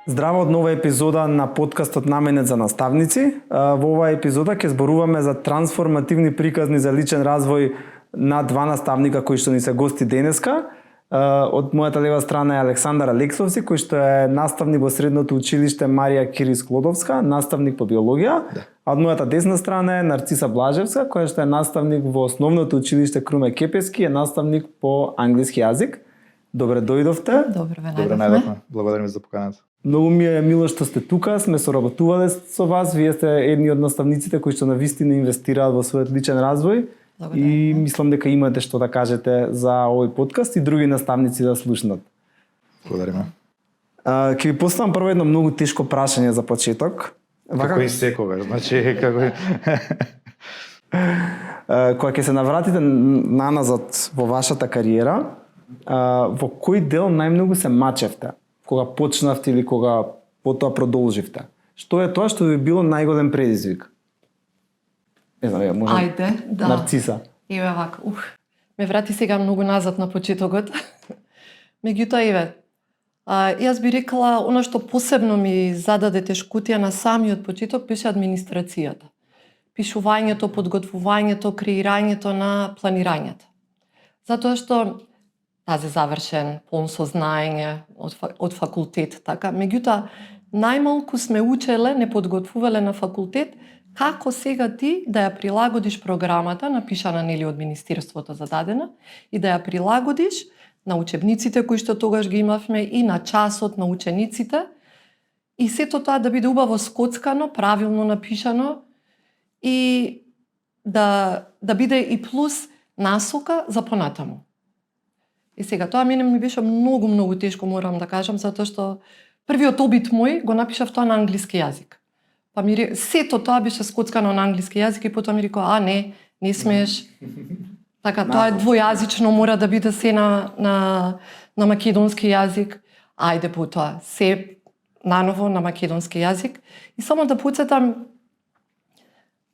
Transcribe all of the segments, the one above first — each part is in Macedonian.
Здраво од нова епизода на подкастот Наменет за наставници. Во оваа епизода ќе зборуваме за трансформативни приказни за личен развој на два наставника кои што ни се гости денеска. Од мојата лева страна е Александар Алексовски, кој што е наставник во средното училиште Марија Кири Склодовска, наставник по биологија. Да. А од мојата десна страна е Нарциса Блажевска, која што е наставник во основното училиште Круме Кепески, е наставник по англиски јазик. Добре дојдовте. Добре најдовме. Благодарам за поканата. Многу ми е мило што сте тука, сме соработувале со вас, вие сте едни од наставниците кои што навистина инвестираат во својот личен развој. И мислам дека имате што да кажете за овој подкаст и други наставници да слушнат. Благодариме. Ќе ви поставам прво едно многу тешко прашање за почеток. Како и секогаш, значи како кога ќе се навратите наназад во вашата кариера, во кој дел најмногу се мачевте? Кога почнавте или кога потоа продолживте? Што е тоа што ви било најголем предизвик? Не знам, може. Ајде, да. Нарциса. Еве вака, ме врати сега многу назад на почетокот. Меѓутоа, еве, јас би рекла, оно што посебно ми зададе тешкотија на самиот почеток беше администрацијата. Пишувањето, подготвувањето, креирањето на планирањето. Затоа што тази завршен, полн со знаење од факултет, така. Меѓутоа, најмалку сме учеле, не подготвувале на факултет, како сега ти да ја прилагодиш програмата, напишана нели од Министерството зададена, и да ја прилагодиш на учебниците кои што тогаш ги имавме и на часот на учениците, и сето тоа да биде убаво скоцкано, правилно напишано и да биде и плюс насока за понатаму. И сега, тоа мене ми беше многу тешко, морам да кажам, затоа што првиот обид мој го напишав тоа на англиски јазик. Па ми сето тоа беше скоцкано на англиски јазик и потоа ми рекоа, не смееш. Така, тоа е двојазично, мора да биде се на македонски јазик. Ајде потоа, се наново на македонски јазик. И само да потсетам,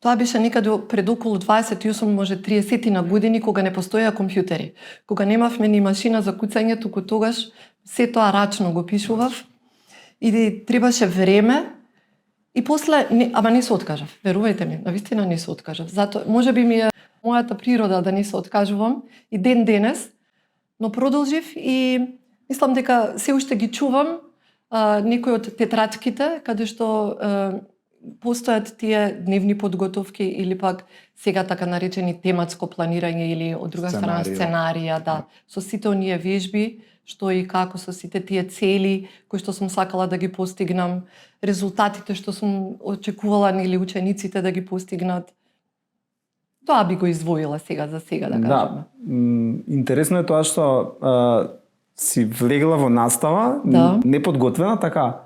тоа беше некаде пред околу 28, може 30 на години, кога не постоеа компјутери. Кога немавме ни машина за куцање, туку тогаш се тоа рачно го пишував и требаше време. И после, ама не се откажав, верувајте ми, навистина не се откажав. Зато, може би ми е мојата природа да не се откажувам и ден денес, но продолжив и мислам дека се уште ги чувам некои од тетрадките, каде што постојат тие дневни подготовки или пак сега така наречени тематско планирање или од друга страна сценарија, да, со сите оние вежби, што и како со сите тие цели кои што сум сакала да ги постигнам, резултатите што сум очекувала или учениците да ги постигнат. Тоа би го издвоила сега за сега, да кажеме. Да. Интересно е тоа што си влегла во настава, да, неподготвена, така?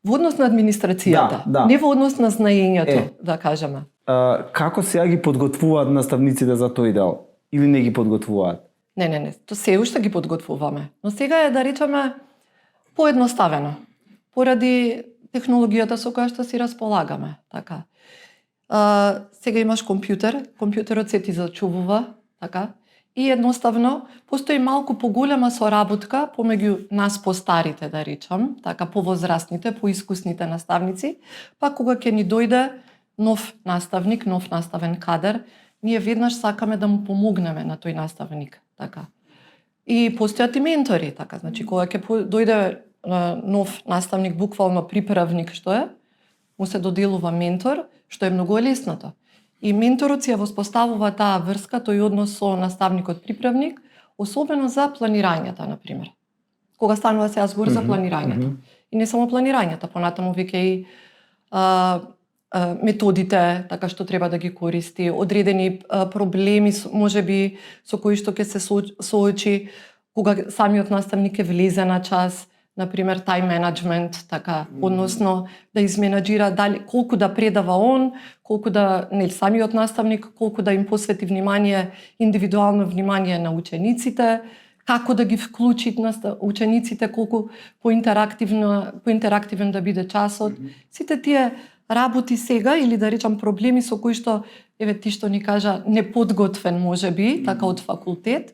Во однос на администрацијата, да. Не во однос на знаењето, да кажеме. Како сега ги подготвуваат наставниците за тој дел? Или не ги подготвуваат? Не, то се уште ги подготвуваме. Но сега е, да речеме, поедноставено. Поради технологијата со која што си располагаме. Така. Сега имаш компјутерот се ти зачувува, така. И едноставно, постои малку поголема соработка помеѓу нас постарите, да речам, така, повозрастните, поискусните наставници, па кога ќе ни дојде нов наставник, нов наставен кадар, ние веднаш сакаме да му помогнеме на тој наставник, така. И постојат и ментори, така, значи кога ќе дојде нов наставник, буквално приправник што е, му се доделува ментор, што е многу лесното. И менторот си ја воспоставува таа врска, тој однос со наставникот приправник, особено за планирањата, например. Кога станува сега збор за планирањата. И не само планирањата, понатаму веќе и методите, така што треба да ги користи, одредени проблеми, можеби со кои што ќе се соочи кога самиот наставник е влезе на час, например тајм менеджмент, така, односно да изменаџира дали колку да предава он, колку да самиот наставник, колку да им посвети внимание, индивидуално внимание на учениците, како да ги вклучи учениците, колку поинтерактивен да биде часот. Сите тие работи сега, или да речам проблеми со кои што, еве ти што ни кажа, неподготвен можеби, така од факултет,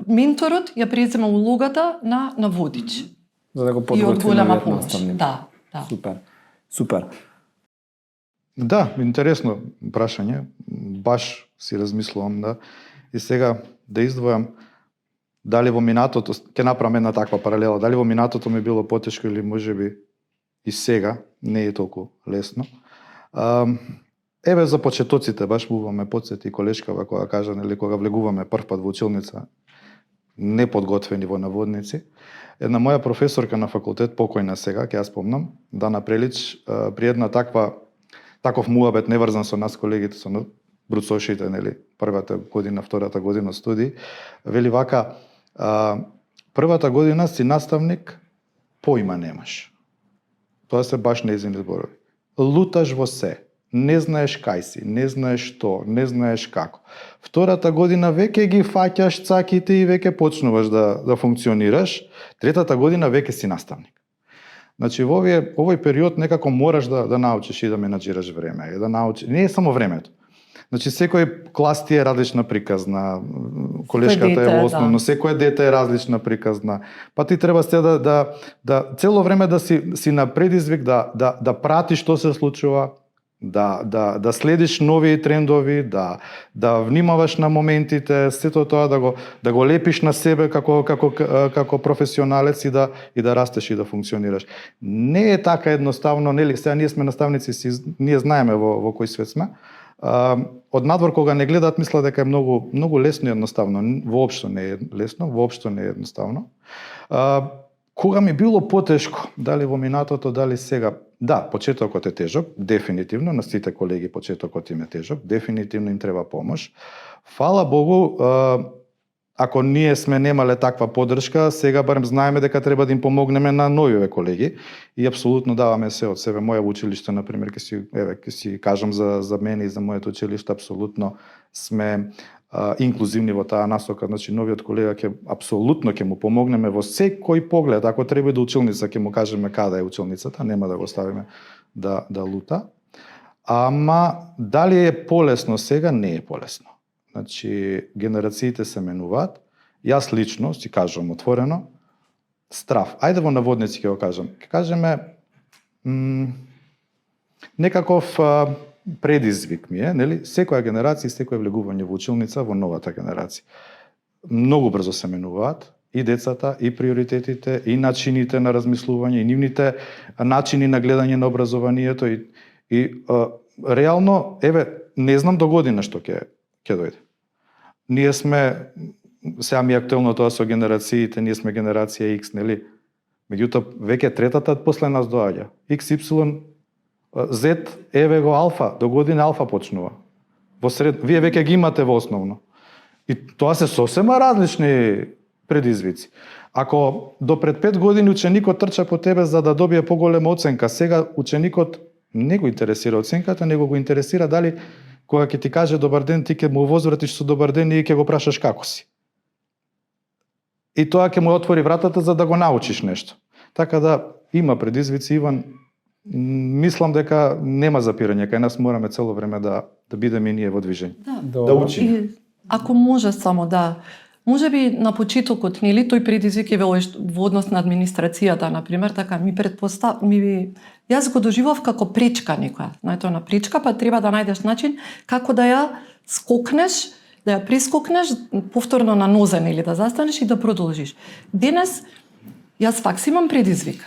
менторот ја презема улогата на водич. За да го и од подготви голема новиот помош. наставник. Да, да. Супер. Супер. Да, интересно прашање. Баш си размислувам, да. И сега да издвојам дали во минатото, ќе направам една таква паралела, дали во минатото ми било потешко или можеби и сега не е толку лесно. Еве за почетоците, баш ме потсети колешкава кога кажа, нели, кога влегуваме прв пат во училница, неподготвени во наводници. Една моја професорка на факултет, покојна сега, ќе ја спомнам, Дана Прелич, при една таков муабет неврзан со нас колегите, со бруцошите, нели, првата година, втората година студии, вели вака, првата година си наставник, поима немаш. Тоа се баш нејзини зборови. Луташ во се, не знаеш кај си, не знаеш што, не знаеш како. Втората година веќе ги фаќаш цаките и веќе почнуваш да функционираш. Третата година веќе си наставник. Значи во овој период некако мораш да научиш и да менаџираш време, и да научиш, не е само времето. Значи секој клас ти е различна приказна, колешката е во основно, секој дете е различна приказна. Па ти треба се да цело време да си на предизвик, да пратиш што се случува, да следиш нови трендови, да внимаваш на моментите, сето тоа да го лепиш на себе како професионалец и да растеш и да функционираш. Не е така едноставно, нели, сега ние сме наставници, ние знаеме во кој свет сме. Од надвор кога не гледаат мислат дека е многу многу лесно и едноставно. Воопшто не е лесно, воопшто не е едноставно. Кога ми било потешко, дали во минатото, дали сега, да, почетокот е тежок, дефинитивно, на сите колеги почетокот им е тежок, дефинитивно им треба помош. Фала Богу, ако ние сме немале таква поддршка, сега барем знаеме дека треба да им помогнеме на новиве колеги и апсолутно даваме се од себе. Моја училиште, например, ќе си кажам за мене и за моето училиште, апсолутно сме инклузивни во таа насока, значи новиот колега апсолутно ќе му помогнеме во секој поглед, ако треба и до училница ќе му кажеме каде е училницата, нема да го ставиме да лута. Ама дали е полесно сега? Не е полесно. Значи генерациите се менуваат. Јас лично си кажам отворено, страв. Ајде во наводници ќе го кажам. Ќе кажеме некаков предизвик ми е, нели? Секоја генерација, секој влегување во училница во новата генерација. Многу брзо се менуваат и децата, и приоритетите, и начините на размислување, и нивните начини на гледање на образованието и реално, еве, не знам до година што ќе дојде. Ние сме, сега ми е актуелно тоа со генерациите, ние сме генерација X, нели? Меѓутоа, веќе третата после нас доаѓа. X, Y, Z, еве го алфа, до година алфа почнува. Вие веќе ги имате во основно. И тоа се сосема различни предизвици. Ако до пред 5 години ученикот трча по тебе за да добие поголема оценка, сега ученикот не го интересира оценката, него го интересира дали кога ќе ти каже добар ден, ти ќе му возвратиш со добар ден и ќе го прашаш како си. И тоа ќе му отвори вратата за да го научиш нешто. Така да има предизвици, Иван, мислам дека нема запирање, кај нас мораме цело време да бидеме и ние во движење. Да учиме. И ако може само можеби на почетокот, нели, тој предизвик е во однос на администрацијата, например, така јас го доживав како пречка некоја. На пречка, па треба да најдеш начин како да ја скокнеш, да ја прескокнеш повторно на нозен или да застанеш и да продолжиш. Денес јас пак имам предизвик.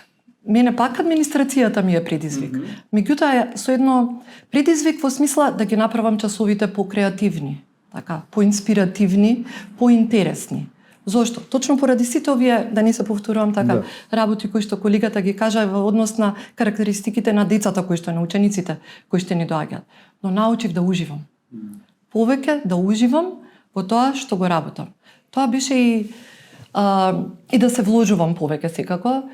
Мене пак администрацијата ми е предизвик. Меѓутоа со едно предизвик во смисла да ги направам часовите покреативни, така, поинспиративни, поинтересни. Зошто? Точно поради сите овие, да не се повторувам така, работи кои што колегата ги кажа во однос на карактеристиките на децата кои што на учениците кои што ни доаѓаат. Но научив да уживам. Повеќе да уживам во тоа што го работам. Тоа беше и да се вложувам повеќе секако.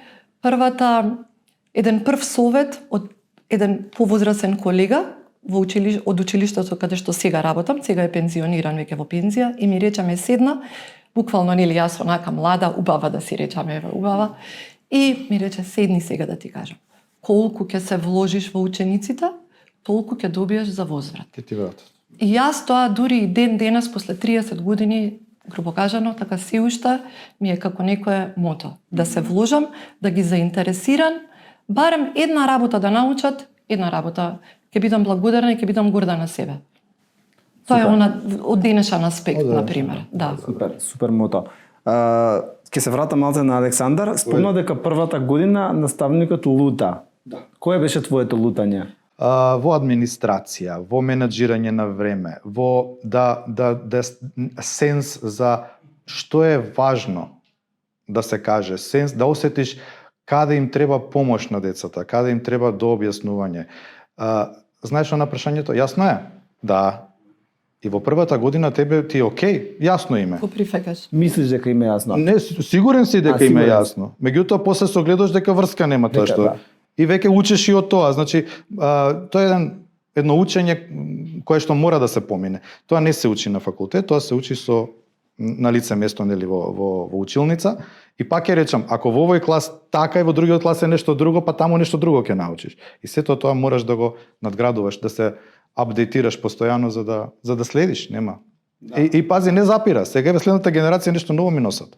Еден прв совет од еден повозрасен колега од училиштето каде што сега работам, сега е пензиониран веќе во пензија и ми рече, ме седна, буквално нели јас онака млада, убава да си речаме, убава, и ми рече, седни сега да ти кажам, колку ќе се вложиш во учениците, толку ќе добиеш за возврат. Ќе ти вратат. И јас тоа дури и денес после 30 години грубо кажано, така си уште ми е како некое мото. Да се вложам, да ги заинтересирам, барем една работа да научат, една работа. Ќе бидам благодарна и ќе бидам горда на себе. Тоа е од денешен аспект, на пример. Да. Супер мото. Ќе се вратам малце на Александар. Спомна дека првата година наставникот лута. Да. Кое беше твоето лутање? Во администрација, во менаџирање на време, во да сенс за што е важно да се каже, сенс да осетиш каде им треба помош на децата, каде им треба дообјаснување. Знаеш на прашањето, јасно е? Да. И во првата година тебе ти е окей, јасно име. Го прифекаш. Мислиш дека им е јасно? Не, сигурен си дека им е сигурен. јасно. Меѓутоа после се огледаш дека врска нема тоа Дека, што. да. И веќе учиш и од тоа. Значи, тоа е едно учење кое што мора да се помине. Тоа не се учи на факултет, тоа се учи на лице место, нели, во училница. И пак ќе речам, ако во овој клас така и во другиот клас е нешто друго, па таму нешто друго ќе научиш. И сето тоа мораш да го надградуваш, да се апдейтираш постојано за да следиш, нема. Да. И пази, не запира. Сега е следната генерација нешто ново ми носат.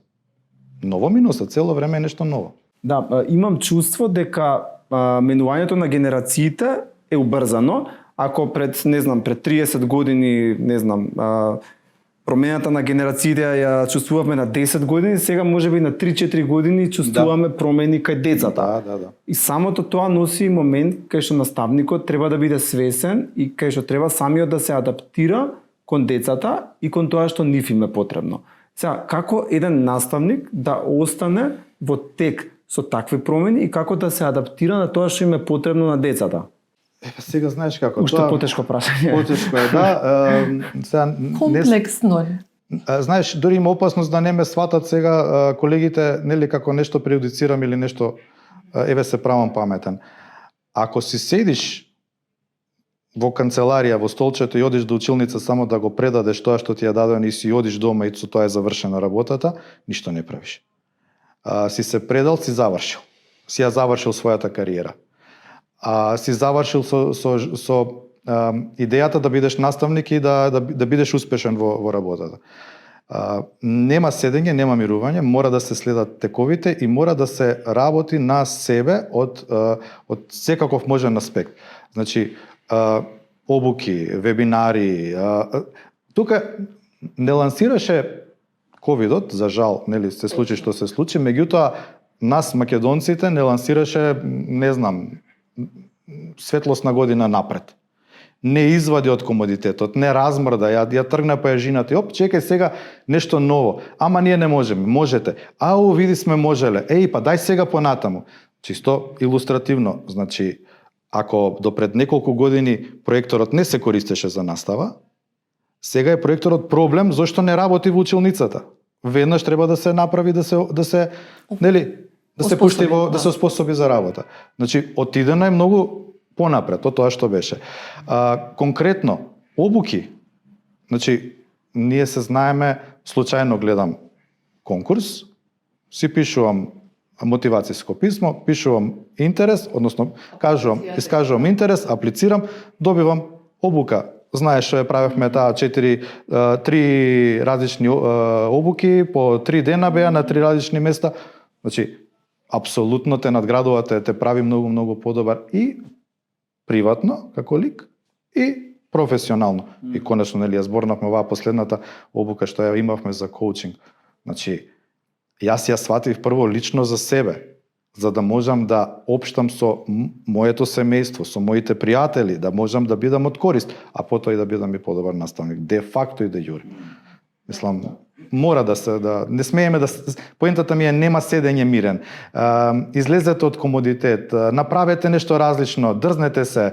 Ново ми носат, цело време е нешто ново. Да, имам чувство дека менувањето на генерациите е убрзано. Ако пред 30 години, промената на генерациите ја чувствувавме на 10 години, сега можеби на 3-4 години чувствуваме промени кај децата. Да. И самото тоа носи момент кај што наставникот треба да биде свесен и кај што треба самиот да се адаптира кон децата и кон тоа што нив им е потребно. Сега, како еден наставник да остане во тек со такви промени и како да се адаптира на тоа што им е потребно на децата? Сега знаеш како Уште тоа... потешко прашање. Потешко е, да. Сега, Комплексно. Знаеш, дури има опасност да не ме сватат сега колегите, нели, како нешто преюдицирам или нешто, еве се правам паметен. Ако си седиш во канцеларија, во столчето и одиш до училница само да го предадеш тоа што ти е дадено и си одиш дома и со тоа е завршена работата, ништо не правиш. Си се предал, си завршил. Си ја завршил својата кариера. Си завршил со идејата да бидеш наставник и да бидеш успешен во работата. Нема седење, нема мирување, мора да се следат тековите и мора да се работи на себе од секаков можен аспект. Значи, обуки, вебинари, тука не лансираше ковидот, за жал, нели, се случи што се случи, меѓутоа нас македонците не лансираше, светлосна година напред. Не извади од комодитетот, не размрда, ја тргна па ја жината и чекај сега нешто ново. Ама ние не можеме, можете. Види сме можеле. Па дај сега понатаму. Чисто илустративно, значи, ако до пред неколку години проекторот не се користеше за настава, сега е проекторот проблем зашто не работи во училницата. Веднаш треба да се направи да се пушти да се оспособи за работа. Значи, отидено е многу понапред од тоа што беше. Конкретно, обуки. Значи, ние се знаеме, случајно гледам конкурс, си пишувам мотивацијско писмо, пишувам интерес, односно искажувам интерес, аплицирам, добивам обука. Знаеш што ја правевме таа 3 различни обуки, по 3 дена беа на 3 различни места. Значи, апсолутно те надградува, те прави многу подобар и приватно, како лик, и професионално. И конечно, нели, ја зборнавме оваа последната обука што ја имавме за коучинг. Значи, јас ја сватив прво лично за себе, за да можам да општам со моето семејство, со моите пријатели, да можам да бидам од корист, а потоа и да бидам и подобар наставник, де факто и де јури. Мислам, мора не смееме поентата ми е нема седење мирен. Излезете од комодитет, направете нешто различно, дрзнете се,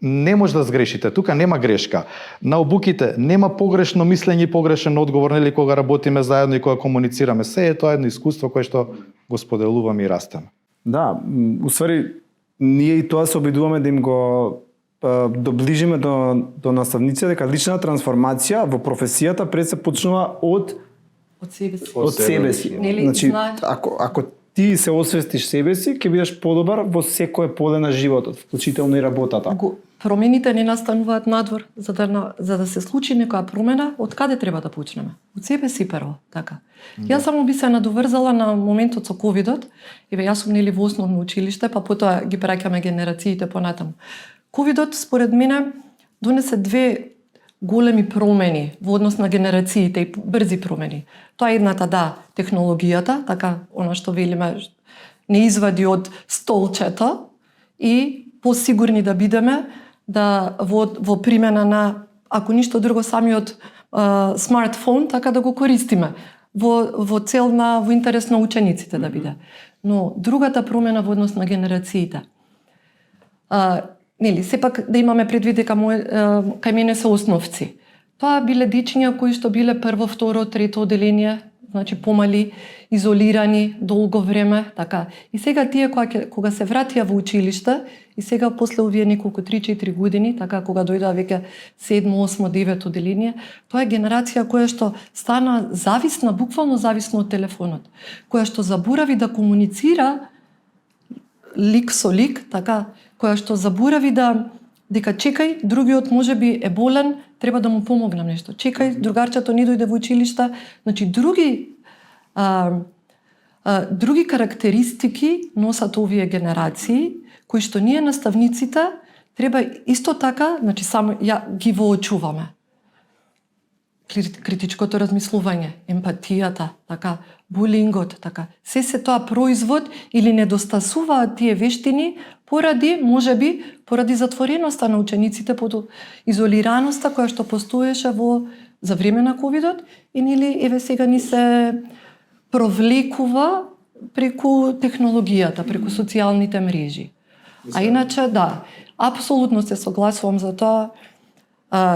не може да сгрешите, тука нема грешка. На обуките нема погрешно мислење и погрешен одговор, нели, кога работиме заедно и кога комуницираме. Се е тоа едно искуство кое што го споделуваме и растеме. Да, усвари, ние и тоа се обидуваме да им го доближиме до наставниците, дека лична трансформација во професијата пред се почнува од себе си. Значи, ако ти се освестиш себе си, ќе бидеш подобар во секое поле на животот, вклучително и работата. промените не настануваат надвор, за да се случи некоја промена, од каде треба да почнеме? Од себе си прво, така. Јас само би се надоврзала на моментот со ковидот. Еве, јас сум нели во основно училиште, па потоа ги праќаме генерациите понатаму. Ковидот, според мене, донесе две големи промени во однос на генерациите и брзи промени. Тоа е едната, да, технологијата, така, она што велиме, не извади од столчето и посигурни да бидеме да во примена на, ако ништо друго, самиот смартфон, така да го користиме во цел во интерес на учениците да биде. Но другата промена во однос на генерациите. Нели, сепак да имаме предвид дека кај мене се основци. Тоа биле дечиња кои што биле прво, второ, трето оделение, значи помали, изолирани долго време, така. И сега тие кога се вратија во училиште, и сега после овие неколку 3-4 години, така кога дојдоа веќе 7, 8, 9 оделение, тоа е генерација која што стана зависна, буквално зависна од телефонот, која што заборави да комуницира лик со лик, така, која што заборави дека чекај, другиот можеби е болен, треба да му помогнам нешто. Чекај, другарчето не дојде во училиште, значи други карактеристики носат овие генерации, кои што ние наставниците треба исто така, значи само ги воочуваме. Критичкото размислување, емпатијата, така, булингот, така. Се тоа производ или недостасуваат тие вештини поради затвореноста на учениците, под изолираноста која што постоеше за време на ковидот и нели еве сега ни се провлекува преку технологијата, преку социјалните мрежи. А иначе да, апсолутно се согласувам за тоа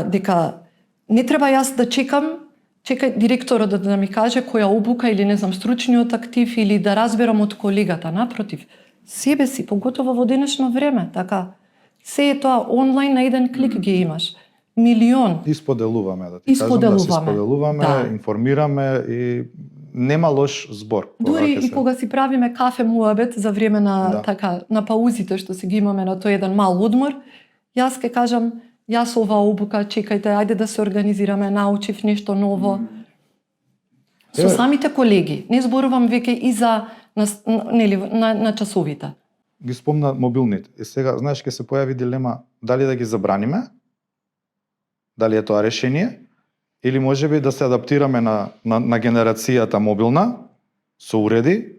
дека не треба јас да чекај директорот да ми каже која обука или не знам стручниот актив или да разберам од колегата, напротив, себе си, поготово во денешно време, така. Се е тоа онлайн, на еден клик ги имаш. Милион. Исподелуваме, да ти кажам, да се споделуваме, да. Информираме и нема лош збор. Дури и кога си правиме кафе муабет за време на така на паузите што си ги имаме на тој еден мал одмор, јас ќе кажам, јас оваа обука, чекајте, ајде да се организираме, научив нешто ново. Со самите колеги, не зборувам веќе и за на часовите. Ги спомна мобилните. И сега, знаеш, ќе се појави дилема дали да ги забраниме, дали е тоа решение, или можеби да се адаптираме на генерацијата мобилна, со уреди,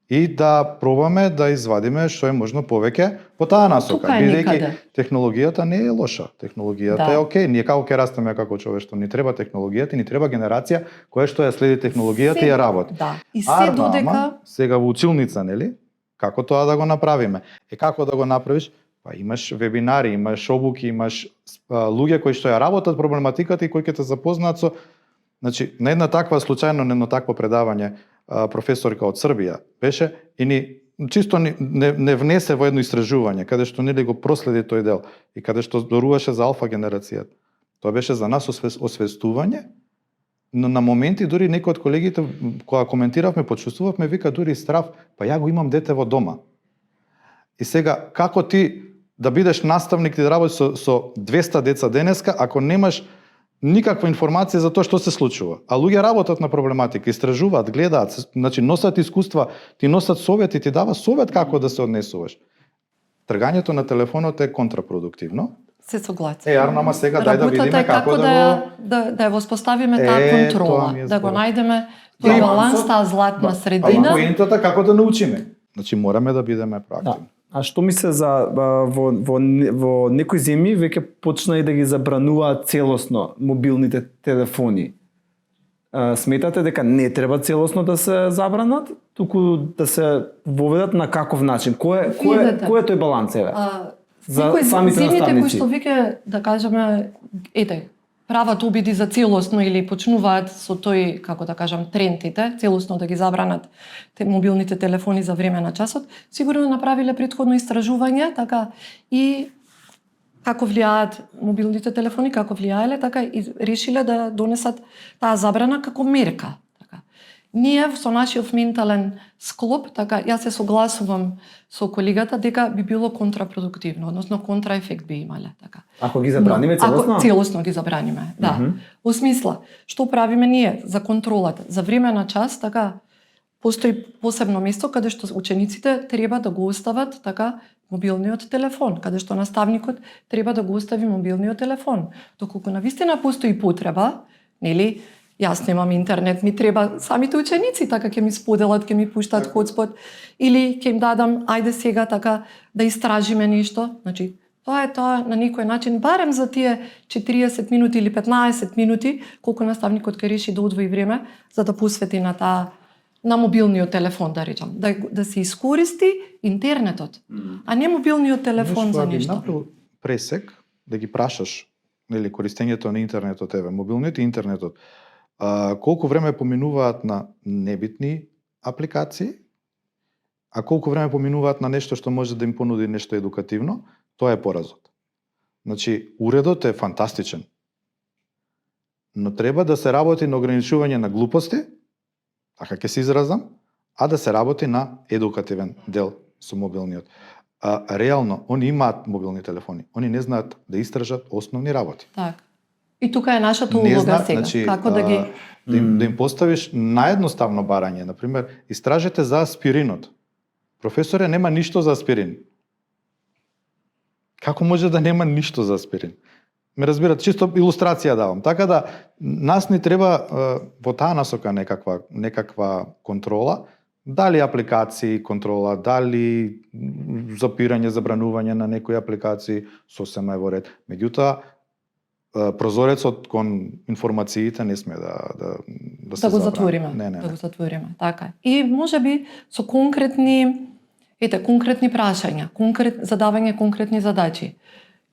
и да пробаме да извадиме што е можно повеќе по таа насока. Бидејќи технологијата не е лоша. Технологијата е окей. Ние како ќе растеме како човештво, ни треба технологијата, ни треба генерација која што ја следи технологијата и ја работи. Да. И се додека сега во училница, нели? Како тоа да го направиме? Како да го направиш? Па имаш вебинари, имаш обуки, имаш луѓе кои што ја работат проблематиката и кои ќе те запознаат со, значи, на една таква случајно на едно такво предавање професорка од Србија беше и ни чисто не внесе во едно истражување каде што нели го проследи тој дел и каде што зборуваше за алфа генерацијата. Тоа беше за нас освестување, но на моменти дури некои од колегите кога коментиравме, почувствувавме, вика дури страв, па ја го имам дете во дома. И сега како ти да бидеш наставник и да работиш со 200 деца денеска ако немаш никаква информација за тоа што се случува. А луѓе работат на проблематика, истражуваат, гледаат, значи носат искуства, ти носат совети, ти дава совет како да се однесуваш. Тргањето на телефонот е контрапродуктивно. Се согласувам. Јарно, ама сега дај да видиме како да ја воспоставиме таа контрола, да го најдеме тој баланс, таа златна средина. Ама поентата како да научиме. Значи мораме да бидеме проактивни. А што мисле за во некои земји веќе почна и да ги забрануваат целосно мобилните телефони? Сметате дека не треба целосно да се забранат, туку да се воведат на каков начин? Кој е тој баланс еве? За самите наставници. Земјите кои што веќе да кажеме прават обиди за целосно или почнуваат со тој, како да кажам, трендите, целосно да ги забранат мобилните телефони за време на часот, сигурно направиле претходно истражување, така и како влијаат мобилните телефони, како влијаеле, така и решиле да донесат таа забрана како мерка. Така. Ние со нашиот ментален склоп, така јас се согласувам со колегата дека би било контрапродуктивно, односно контраефект би имале, така. Ако ги забраниме целосно? Ако целосно ги забраниме, да. Во смисла, што правиме ние за контролата? За време на час, така, постои посебно место каде што учениците треба да го остават така мобилниот телефон, каде што наставникот треба да го остави мобилниот телефон. Доколку навистина постои потреба, нели, јас немам интернет, ми треба самите ученици така ќе ми споделат, ќе ми пуштат хотспот или ќе им дадам ајде сега така да истражиме нешто. Значи, тоа е тоа на некој начин барем за тие 40 минути или 15 минути колку наставникот ќе реши да одвои време за да посвети на таа на мобилниот телефон, да речам, да се искористи интернетот, а не мобилниот телефон за нешто. Направил пресек да ги прашаш, нели, користењето на интернетот, мобилниот и интернетот, колку време поминуваат на небитни апликации, а колку време поминуваат на нешто што може да им понуди нешто едукативно, тоа е поразот. Значи, уредот е фантастичен, но треба да се работи на ограничување на глупости, така ќе се изразам, а да се работи на едукативен дел со мобилниот. Реално, они имаат мобилни телефони, они не знаат да истражат основни работи. Так. И тука е нашата улога сега, значи, како да ги... Да им поставиш наедноставно барање, например, истражете за аспиринот. Професоре, нема ништо за аспирин. Како може да нема ништо за аспирин? Ме разбирате, чисто илустрација давам. Така да, нас ни треба во таа насока некаква контрола, дали апликации контрола, дали запирање, забранување на некои апликации, сосема е во ред. Меѓутоа, прозорецот кон информациите не сме да се го забрани. затвориме. Не. Да го затвориме, така. И можеби со конкретни прашања, задавање конкретни задачи.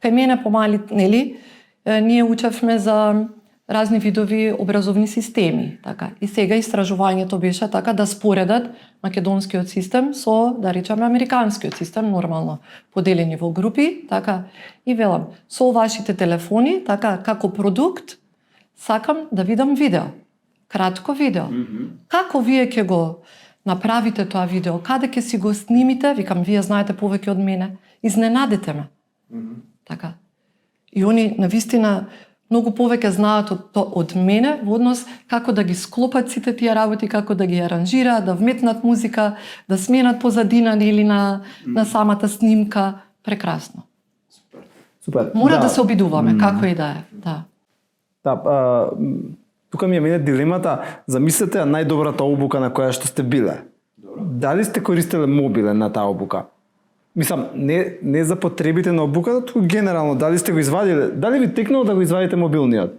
Кај мене помали, нели, ние учевме за разни видови образовни системи, така. И сега истражувањето беше така да споредат македонскиот систем со, да речеме, американскиот систем, нормално поделени во групи, така. И велам, со вашите телефони, така, како продукт, сакам да видам видео. Кратко видео. Како вие ќе го направите тоа видео? Каде ќе си го снимите? Викам, вие знаете повеќе од мене. Изненадите ме. Така. И они навистина многу повеќе знаат од мене во однос како да ги склопат сите тие работи, како да ги аранжираат, да вметнат музика, да сменат позадина или на самата снимка. Прекрасно. Супер. Мора да се обидуваме, како и да е. Да. Да, тука ми е мене дилемата, замислете најдобрата обука на која што сте биле. Дали сте користеле мобилен на таа обука? Мислам, не за потребите на обуката, туку генерално, дали сте го извадиле, дали ви текнало да го извадите мобилниот?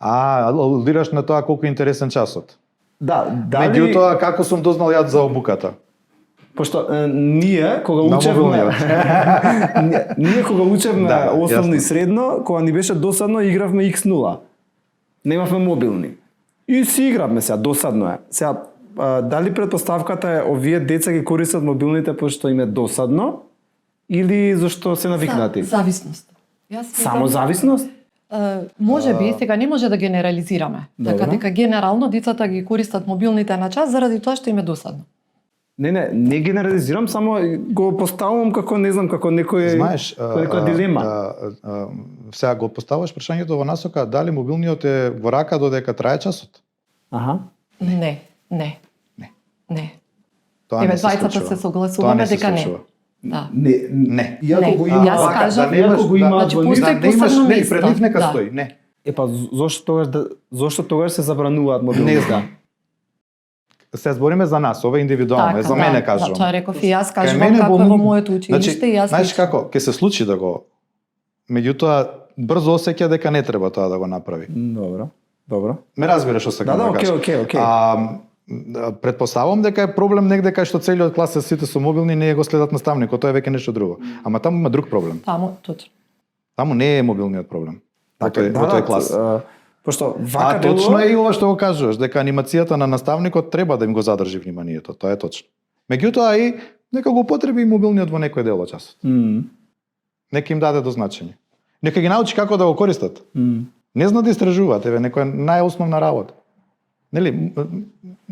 Алудираш на тоа колку интересен часот. Да, дали... Меѓутоа, како сум дознал јас за обуката? Пошто ние кога учевме ние кога учевме основно и средно, кога ни беше досадно игравме X0. Немавме мобилни. И си игравме сега, досадно е. Сега дали предпоставката е овие деца ги користат мобилните пошто им е досадно или зашто се навикнати? Зависност. Само зависност? Може би, сега не може да генерализираме. Така дека генерално децата ги користат мобилните на час заради тоа што им е досадно. Не генерализирам, само го поставувам како не знам, како некој некоја дилема. Сега го поставаш прашањето во насока дали мобилниот е во рака додека трае часот? Аха. Не. Тоа не се случува. Двајцата се согласуваме дека не. Да. Не. Иако го има, Јас кажам, иако го има, значи постои посебно место. Пред нив нека стои, не. Па зошто тогаш се забрануваат мобилните? Не знам. Се збориме за нас, ова е индивидуално, за мене кажувам. Тоа реков и јас кажувам како во моето училиште и јас. Знаеш како, ќе се случи да го. Меѓутоа брзо осеќа дека не треба тоа да го направи. Добро. Ме разбираш што сакам да кажам. Окей. Предпоставувам дека е проблем негде кај што целиот клас сите со мобилни не го следат наставникот, тоа е веќе нешто друго. Ама таму има друг проблем. Таму не е мобилниот проблем. Во тој клас. Пошто вака точно е и ова што го кажуваш, дека анимацијата на наставникот треба да им го задржи вниманието, тоа е точно. Меѓутоа и нека го употреби и мобилниот во некој дел од часот. Нека им даде до значење. Нека ги научи како да го користат. Не знаат да истражуваат, некоја најосновна работа. нели,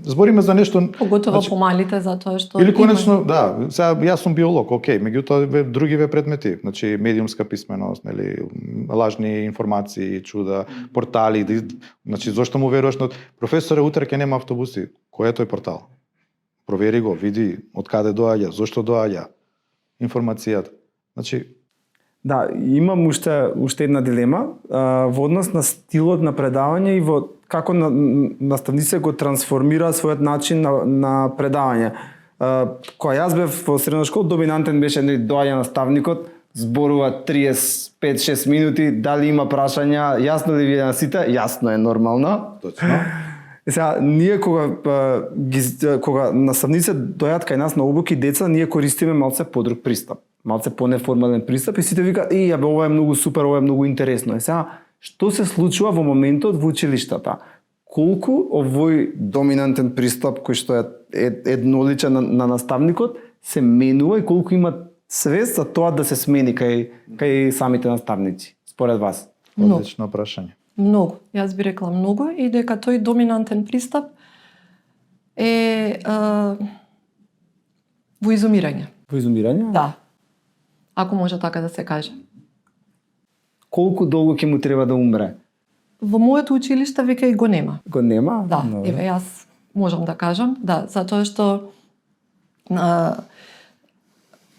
збориме за нешто... Поготово помалите, затоа што... Или конечно, да, сега јас сум биолог, окей, меѓутоа другиве предмети, значи медиумска писменост, нели, лажни информации, чуда, портали, значи зошто му веруваш на професоре, утре ќе нема автобуси. Кој е тој портал? Провери го, види од каде доаѓа, зошто доаѓа информацијата. Значи Да, имам уште една дилема во однос на стилот на предавање и во како наставниците го трансформира својот начин на предавање. Кога јас бев во средна школа, доминантен беше доаѓа наставникот, зборува 35-6 минути, дали има прашања, јасно ли ви е на сите? Јасно е, нормално. точно. И сега, ние кога наставниците дојат кај нас на обуки деца, ние користиме малце подруг пристап, малце понеформален пристап и сите викаат: "Еј, абе, ова е многу супер, ова е многу интересно." И сега, што се случува во моментот во училиштата? Колку овој доминантен пристап кој што е едноличен на наставникот се менува и колку има свест за тоа да се смени кај самите наставници, според вас? Многу. Одлично прашање. Многу. Јас би рекла многу и дека тој доминантен пристап е во изумирање. Во изумирање? Да. Ако може така да се каже. Колку долго ќе му треба да умре? Во моето училиште веќе и го нема. Го нема? Да, Но... еве јас можам да кажам, да, затоа што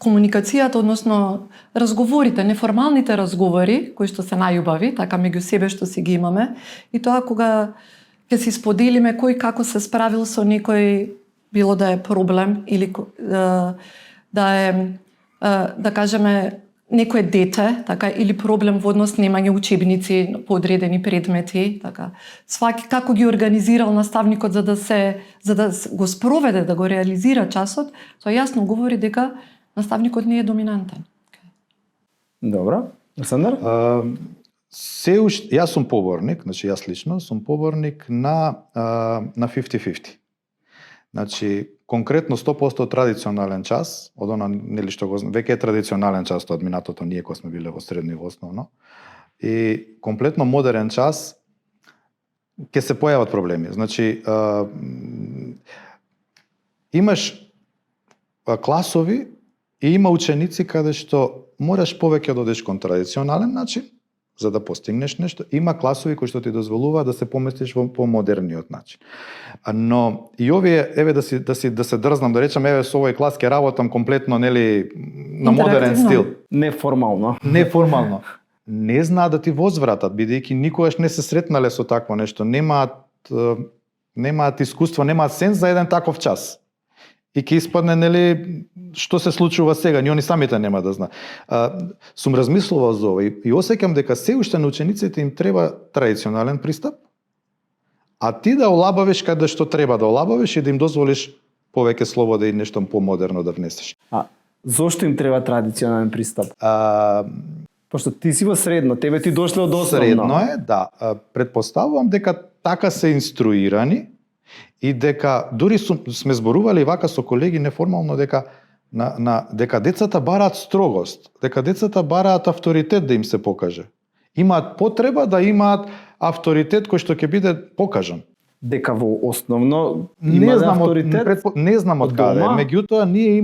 комуникацијата, односно разговорите, неформалните разговори, кои што се најубави, така меѓу себе што си ги имаме, и тоа кога ќе си споделиме кој како се справил со некој, било да е проблем или да е, да кажеме, некое дете, така, или проблем во однос немање учебници по одредени предмети, така. Сваки како ги организирал наставникот за да го спроведе, да го реализира часот, тоа јасно говори дека наставникот не е доминантен. Добро. Александар? Јас сум поборник, значи јас лично сум поборник на 50-50. Значи, конкретно 100% традиционален час, од она нели што го веќе е традиционален час од минатото, ние кога сме биле во средно и во основно, и комплетно модерен час ќе се појават проблеми. Значи, имаш класови и има ученици каде што мораш повеќе да одиш кон традиционален начин за да постигнеш нешто. Има класови кои што ти дозволуваат да се поместиш во помодерниот начин. Но и овие, еве да се дрзнам да речам, еве со овој клас ќе работам комплетно нели на модерен стил. Неформално. Неформално. Не знаат да ти возвратат, бидејќи никогаш не се сретнале со такво нешто. Немаат искуство, немаат сенс за еден таков час. И ќе испадне, нели, што се случува сега, ни они самите нема да знаат. Сум размислувал за ова и осеќам дека се уште на учениците им треба традиционален пристап, а ти да олабавиш каде што треба да олабавиш и да им дозволиш повеќе слобода и нешто помодерно да внесеш. Зошто им треба традиционален пристап? Пошто ти си во средно, тебе ти дошле од основно. Средно е, да. Предпоставувам дека така се инструирани и дека дури сме зборували вака со колеги неформално дека дека децата бараат строгост, дека децата бараат авторитет да им се покаже. Имаат потреба да имаат авторитет кој што ќе биде покажан. Дека во основно има авторитет? Не знам од каде, меѓутоа ние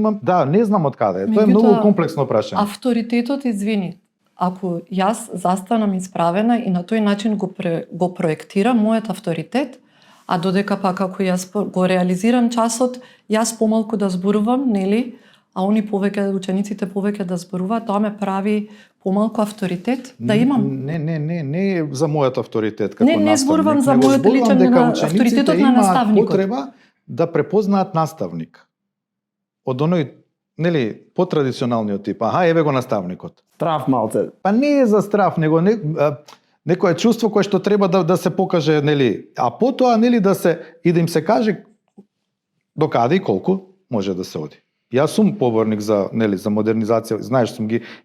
не знам од каде. Тоа е многу комплексно прашање. Авторитетот, извини, ако јас застанам исправена и на тој начин го проектирам мојот авторитет, а додека пак ако јас го реализирам часот, јас помалку да зборувам, нели, а они повеќе, учениците повеќе да зборуваат, тоа ме прави помалку авторитет да имам. Не за мојот авторитет како наставник. Не зборувам за мојот личен авторитетот на наставникот. Потреба да препознаат наставник. Од оној, нели, потрадиционалниот тип. Еве го наставникот. Страв малце. Па не е за страв, него некое чувство кое што треба да се покаже, нели, а потоа, нели, да им се каже докаде и колку може да се оди. Јас сум поборник за, нели, за модернизација, знаеш,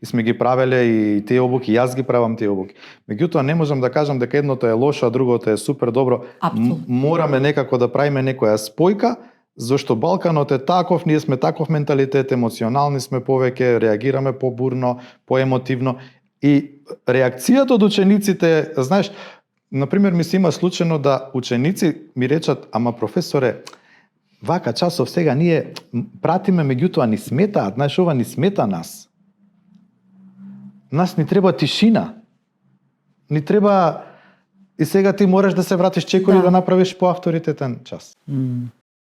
сме ги правеле и тие обуки, јас ги правам тие обуки. Меѓутоа не можам да кажам дека едното е лошо, а другото е супер добро. Мораме некако да правиме некоја спојка, зашто Балканот е таков, ние сме таков менталитет, емоционални сме повеќе, реагираме побурно, поемотивно и реакцијата од учениците, знаеш, например, ми се има случајно да ученици ми речат, ама професоре, вака часов сега ние пратиме, меѓутоа ни сметаат, знаеш, ова ни смета нас. Нас ни треба тишина. Ни треба и сега ти мораш да се вратиш чекори да направиш поавторитетен час.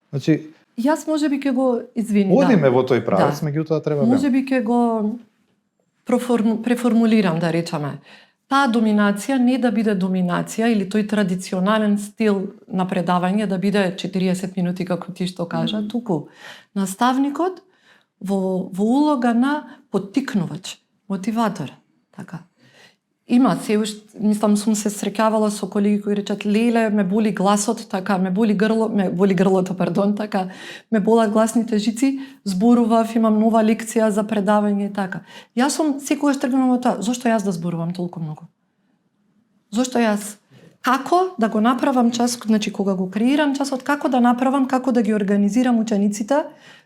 Значи, Јас можеби ќе го извини. одиме во тој правец, меѓутоа треба Можеби ќе го преформулирам, да речеме. Таа доминација не да биде доминација или тој традиционален стил на предавање да биде 40 минути како ти што кажа, туку наставникот во улога на поттикнувач, мотиватор, така. Има се уште, мислам сум се среќавала со колеги кои речат леле ме боли гласот, така, ме боли грлото, пардон, така, ме болат гласните жици, зборував, имам нова лекција за предавање и така. Јас сум секогаш тргнала од тоа, зошто јас да зборувам толку многу? Зошто јас? Како да го направам час, значи кога го креирам часот, како да направам, како да ги организирам учениците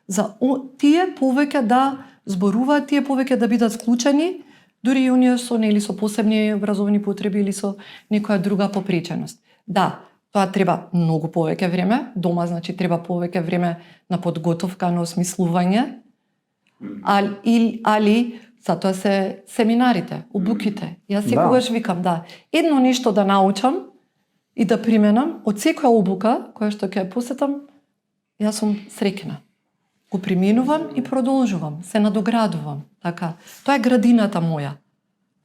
за тие повеќе да зборуваат, тие повеќе да бидат вклучени, дури и оние со со посебни образовни потреби или со некоја друга попреченост. Да, тоа треба многу повеќе време, дома значи треба повеќе време на подготовка, на осмислување, али затоа се семинарите, обуките. Јас секогаш викам, едно нешто да научам и да применам од секоја обука која што ќе ја посетам, јас сум среќна. Го применувам и продолжувам, се надоградувам, така. Тоа е градината моја.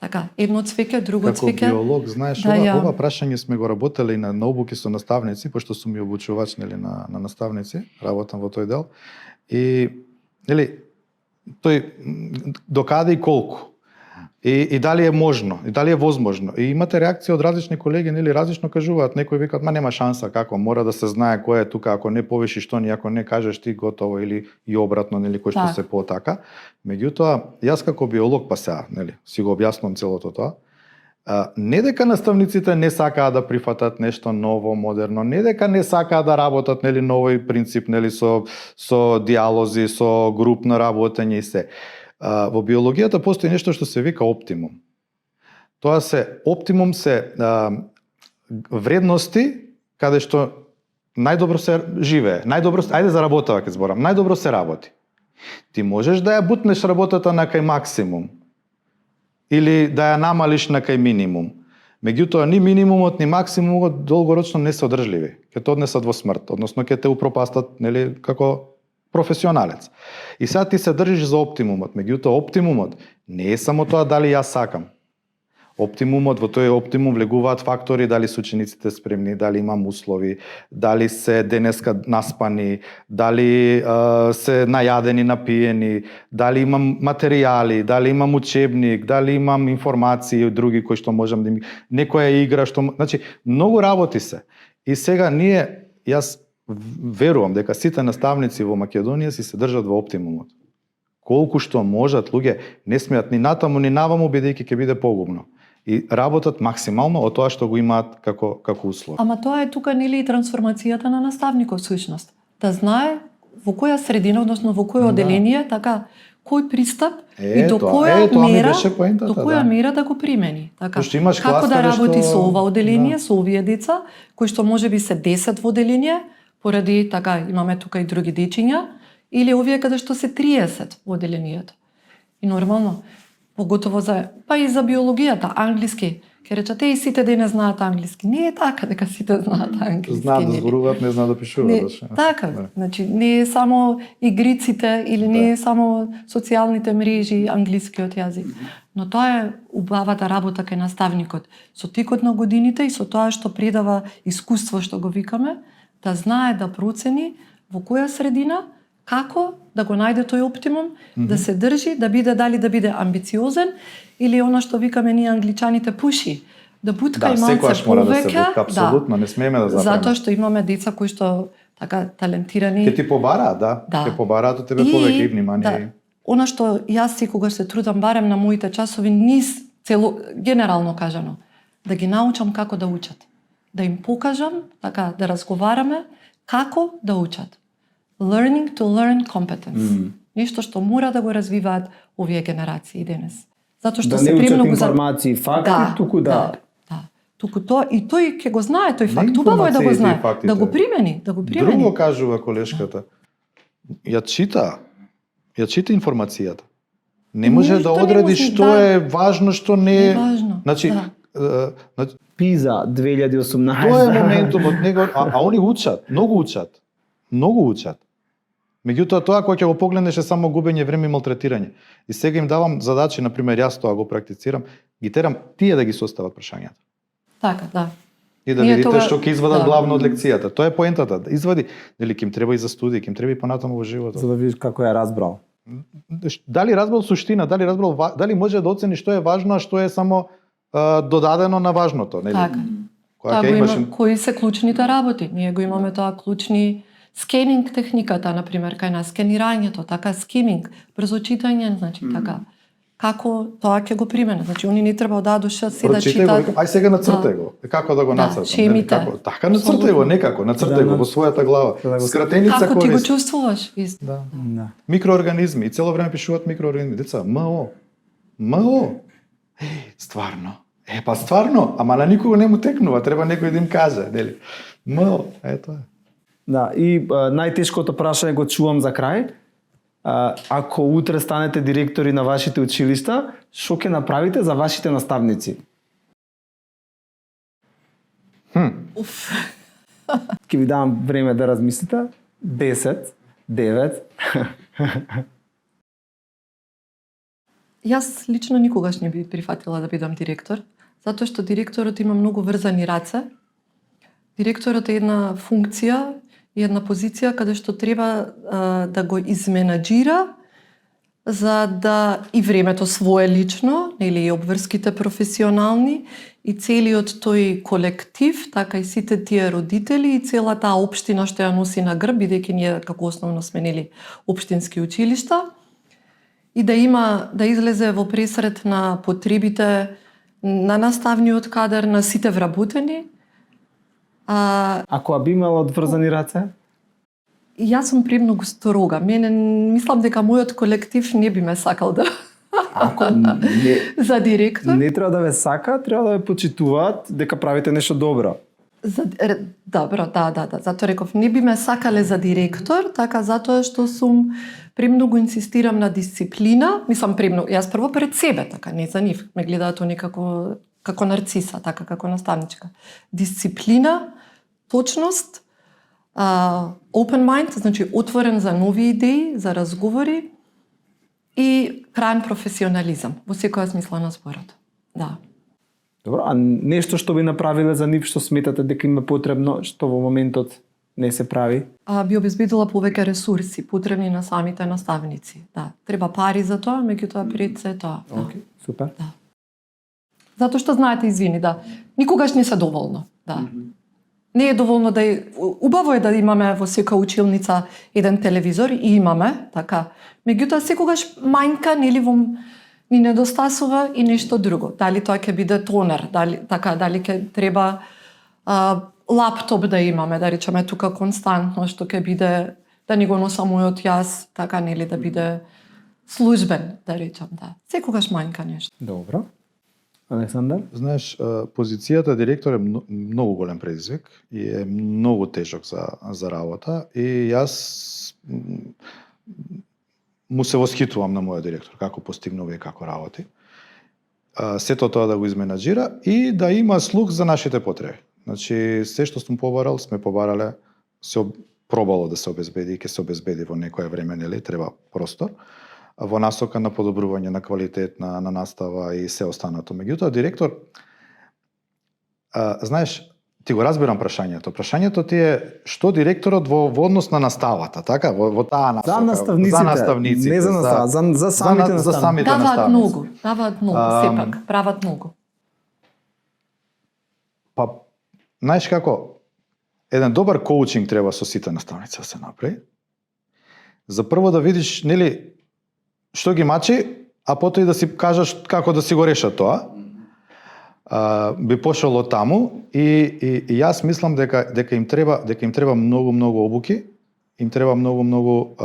Така, едно цвеќе, друго цвеќе. Како биолог, знаеш, ова прашање сме го работеле и на обуки со наставници, пошто сум и обучувач на наставници, работам во тој дел. И тој докаде и колку. И дали е можно, и дали е возможно. И имате реакција од различни колеги, различно кажуваат, некои викаат, нема шанса, како, мора да се знае кој е тука, ако не повишиш што ни, ако не кажеш ти готово, или и обратно, кој што се потака. Меѓутоа, јас како биолог, па сега, си го објаснувам целото тоа, не дека наставниците не сакаат да прифатат нешто ново, модерно, не дека не сакаат да работат, новој принцип, со диалози, со групно работење и се. Во биологијата постои нешто што се вика оптимум. Тоа оптимум се вредности каде што најдобро се живее, ајде за работава ќе зборам, најдобро се работи. Ти можеш да ја бутнеш работата на кај максимум или да ја намалиш на кај минимум. Меѓутоа ни минимумот ни максимумот долгорочно не се одржливи. Ќе те однесат во смрт, односно ќе те упропастат, како професионалец. И сега ти се држиш за оптимумот, меѓутоа оптимумот не е само тоа дали јас сакам. Оптимумот, во тој оптимум влегуваат фактори дали се учениците спремни, дали имам услови, дали се денеска наспани, дали се најадени, напиени, дали имам материјали, дали имам учебник, дали имам информации и други кои што можам да некоја игра што, значи многу работи се. И сега јас верувам дека сите наставници во Македонија се држат во оптимумот. Колку што можат, луѓе не смеат ни натаму ни наваму, бидејќи ќе биде погубно. И работат максимално од тоа што го имаат како услов. Ама тоа е тука и трансформацијата на наставникот всушност. Да знае во која средина, односно во кој оделение, така кој пристап и до која мера да го примени. Така, како да работи со ова оделение, со овие деца, кои што можеби се 10 во оделение, поради така имаме тука и други дечиња, или овие каде што се 30 во оделението. И нормално, поготово па и за биологијата, англиски, ќе речат, и сите денес знаат англиски. Не е така дека сите знаат англиски. Знаат да зборуваат, не знаат да пишуваат. Така, значи не е само игриците или не е само социјалните мрежи англискиот јазик. Но тоа е убавата работа кај наставникот. Со текот на годините и со тоа што предава искуство што го викаме, да знае да процени во која средина, како да го најде тој оптимум, да се држи, да биде амбициозен или она што викаме ние англичаните пуши, да бутка и малце повеќе. Мора да се бутка, апсолутно, не смееме да запреме. Затоа што имаме деца кои што така талентирани. Ке ти побараат, ке побараат од тебе повеќе и внимание. Она што јас секогаш се трудам барем на моите часови генерално кажано, да ги научам како да учат. Да им покажам, така да разговараме како да учат. Learning to learn competence. Нешто што мора да го развиваат овие генерации денес. Затоа што да се не учат премногу информации, факти, туку туку тоа и тој ќе го знае тој Не факт. Убаво е да го информациите и знае, фактите. да го примени, да го примени. Друго кажува колешката. Ја чита информацијата. Не може Ништо да не одреди може, што да. е важно, што не Не е. е важно. Значи, Да. PISA 2018. тоа е моментумот, него, а они учат, многу учат. Многу учат. Меѓутоа тоа кога ќе го погледнеш е само губење време и малтретирање. И сега им давам задачи, на пример јас тоа го практицирам, ги терам тие да ги состават прашањата. Така, да. И да Ние видите тога- што ќе извадат да. главно од лекцијата. Тоа е поентата. Да извади, нели ќе им треба и за студија, ќе им треба и понатаму во животот. За да видиш како ја разбрал. Дали разбрал суштина, дали може да оцени што е важно, а што е само додадено на важното, нели? Така. Кога Тоа ќе го имаш има, кои се клучните работи? Ние го имаме тоа клучни скенинг техниката, на пример, кај нас скенирањето, така скиминг, брзо читање, значи така. Како тоа ќе го применат? Значи они не треба да дошат си да прочитај го, читаат. викам, ај сега нацртај го. Како да го Да, нацртам? шемите. Како? Така нацртај го некако, нацртај Да, го во својата глава. да го- Скратеница Како ти го корист. чувствуваш? Исто. Да. Да. Микроорганизми, и цело време пишуваат микроорганизми. Деца, МО. МО. Стварно. Па стварно, ама на никого не му текнува, треба некој да им каже, нели? МО, ето е. Да, и најтешкото прашање го чувам за крај. Ако утре станете директори на вашите училишта, што ќе направите за вашите наставници? Уф. Ќе ви давам време да размислите. 10, 9. Јас лично никогаш не би прифатила да бидам директор, затоа што директорот има многу врзани раце. Директорот е една функција и една позиција каде што треба да го изменаџира за да и времето свое лично, или и обврските професионални, и целиот тој колектив, така и сите тие родители и целата општина што ја носи на грб, бидејќи ние како основно сме нели општински училишта, и да излезе во пресред на потребите на наставниот кадар, на сите вработени. Ако би имала одврзани раце? Јас сум премногу строга. Мене мислам дека мојот колектив не би ме сакал да Ако не, за директор. не треба да ве сака, треба да ве почитуваат дека правите нешто добро. Добро, да. Затоа реков, не би ме сакале за директор, така затоа што сум премногу инсистирам на дисциплина. Мислам премногу, јас прво пред себе, така, не за нив. Ме гледаат они како нарциса, така, како наставничка. Дисциплина, точност, open mind, значи отворен за нови идеи, за разговори и крајен професионализам во секоја смисла на зборот. Да. Добро, а нешто што би направиле за нив што сметате дека им е потребно, што во моментот не се прави? Би обезбедила повеќе ресурси потребни на самите наставници. Да, треба пари за тоа, меѓутоа пред се тоа. Да. Океј, супер. Затоа што знаете, извини, да, никогаш не се доволно. Да. Не е доволно да убаво е да имаме во секоја училница еден телевизор и имаме, така. Меѓутоа секогаш мањка нели ни недостасува и нешто друго. Дали тоа ќе биде тонер, дали ќе треба лаптоп да имаме, да речеме тука константно, што ќе биде да ни го носам мојот јас, така нели да биде службен, да речам, да. Секогаш мањка нешто. Добро. Александар? Знаеш, позицијата директор е многу голем предизвик и е многу тежок за работа и јас му се восхитувам на мојот директор, како постигнува и како работи. Сето тоа да го изменаџира и да има слух за нашите потреби. Значи, се што сме побарале, се пробало да се обезбеди и ќе се обезбеди во некое време, нели, треба простор, во насока на подобрување на квалитет на настава и се останато. Меѓутоа, директор, знаеш, ти го разбирам прашањето. Прашањето ти е што директорот во однос на наставата, така? Во таа насока. За наставниците. За наставниците. Не за наставата, за самите за самите Даваат наставници. многу, сепак, прават многу. Па, знаеш како, еден добар коучинг треба со сите наставници да се направи. За прво да видиш, нели, што ги мачи, а потоа и да си кажаш како да си го решат тоа. Би пошел од таму и јас мислам дека им треба многу обуки, им треба многу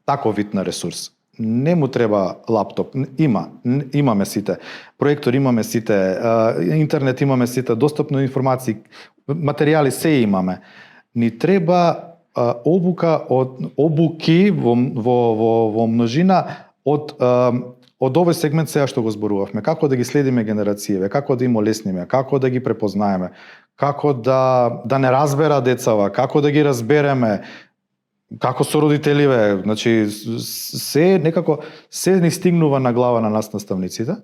таков вид на ресурс. не му треба лаптоп. Имаме сите. Проектор имаме сите, интернет имаме сите, достапно информации, материјали се имаме. Ни треба обуки во множина од овој сегмент сега што го зборувавме. Како да ги следиме генерацијеве, како да им олесниме, како да ги препознаеме, како да не разбера децава, како да ги разбереме, како со родителиве, значи се некако се ни стигнува на глава на нас наставниците.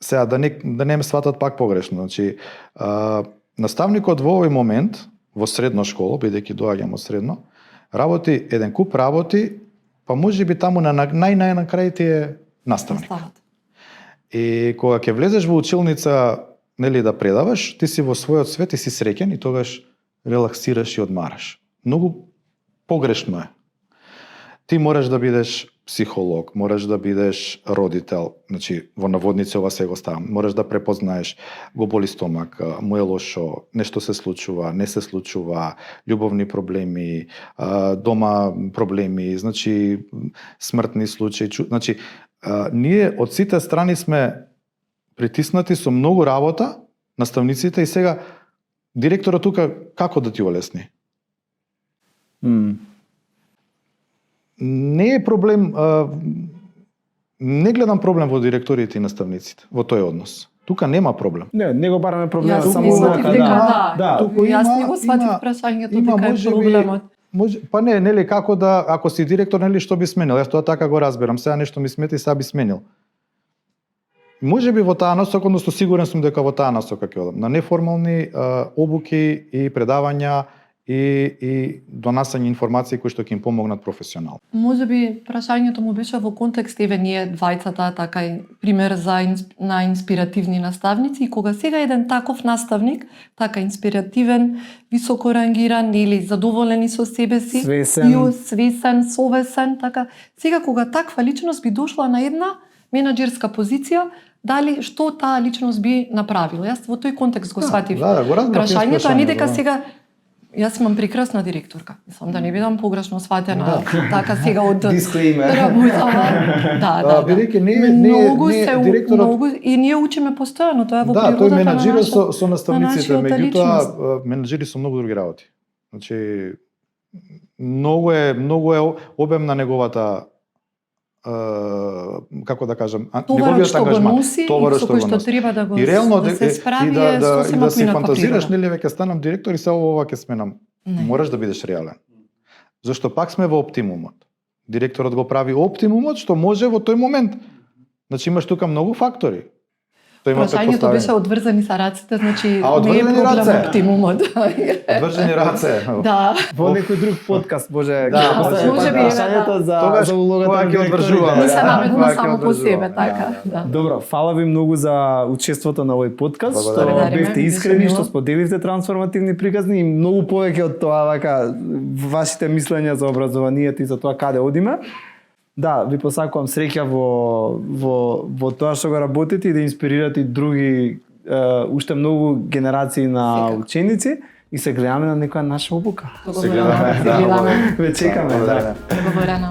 Сега да не ме сватат пак погрешно, значи наставникот во овој момент во средно школа, бидејќи доаѓам од средно, работи еден куп работи, па може би таму на најнакрај ти е наставник. И кога ќе влезеш во училница, нели да предаваш, ти си во својот свет и си среќен и тогаш релаксираш и одмараш. Многу погрешно е. Ти мораш да бидеш психолог, мораш да бидеш родител, значи во наводници ова се го ставам, мораш да препознаеш го боли стомак, му е лошо, нешто се случува, не се случува, љубовни проблеми, дома проблеми, значи смртни случаи, значи ние од сите страни сме притиснати со многу работа, наставниците, и сега директорот тука како да ти олесни? Не е проблем, не гледам проблем во директорите и наставниците, во тој однос. Тука нема проблем. Не го бараме проблемот Јас само не сватив дека да. Јас не го сватив прашањето дека е проблемот. Па не, нели како да, ако си директор, нели што би сменил? Јас тоа така го разберам. Сега нешто ми смети, сега би сменил. Може би во таа насока, односно сигурен сум дека во таа насока ќе одам. На неформални обуки и предавања и донасање информации кои што ќе им помогнат професионално. Може би прашањето му беше во контекст, еве ние двајцата така и пример на инспиративни наставници, и кога сега еден таков наставник, така инспиративен, високо рангиран или задоволен и со себе си, свесен, совесен, така, сега кога таква личност би дошла на една менаџерска позиција, дали што таа личност би направила? Јас во тој контекст го сватив прашањето, а не дека сега јас имам прекрасна директорка. Мислам да не бидам погрешно сватена така сега од работава. Да. Бидејќи директорот многу и ние учиме постојано, тоа е во природата на тој менаџира со наставниците, меѓутоа менаџири со многу други работи. Значи многу е обемна неговата како да кажам, товарот што го носи, со кој што треба да го се справи е сосема да си фантазираш, нели веќе станам директор и се ова ќе сменам. Мораш да бидеш реален. Зашто пак сме во оптимумот. Директорот го прави оптимумот што може во тој момент. Значи имаш тука многу фактори. Прашањето беше одврзани са раците, значи не е проблем оптимумот. Одврзани раце. Да. Во некој друг подкаст може може би прашањето за улогата на директорот. Не се наметна само по себе, така. Добро, фала ви многу за учеството на овој подкаст, што бевте искрени, што споделивте трансформативни приказни и многу повеќе од тоа вака вашите мислења за образованието и за тоа каде одиме. Да, ви посакувам среќа во тоа што го работите и да инспирирате и други уште многу генерации на ученици и се гледаме на некоја наша обука. Се гледаме. Ве чекаме, да. Договорено.